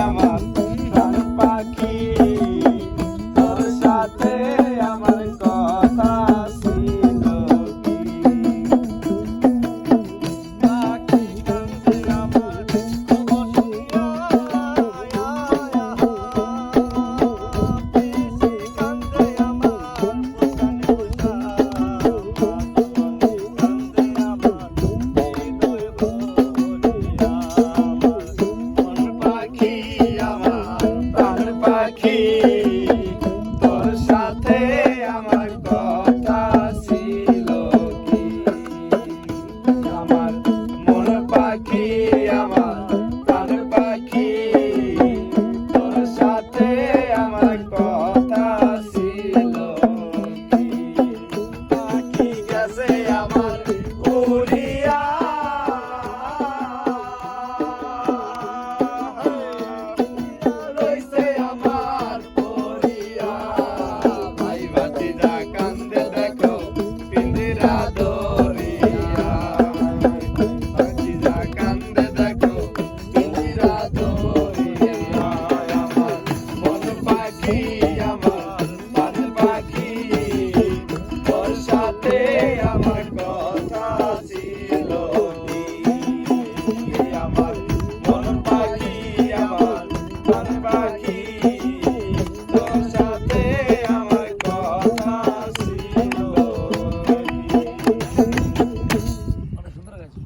আমার প্রাণ পাখি তোর সাথে আমার কথা ছিল কি পাখি কান্দে আমার বসিয়া পিসি কান্দে আমার বুঝানে বুঝা কান্দে আমার হৃদয় ভরিয়া মন পাখি পাখি তোর সাথে আমার কথা ছিল কি আমার মন পাখি আমার প্রাণ পাখি তোর সাথে আমার কথা ছিল কি পাখি গেছে আমার উড়িয়া Hey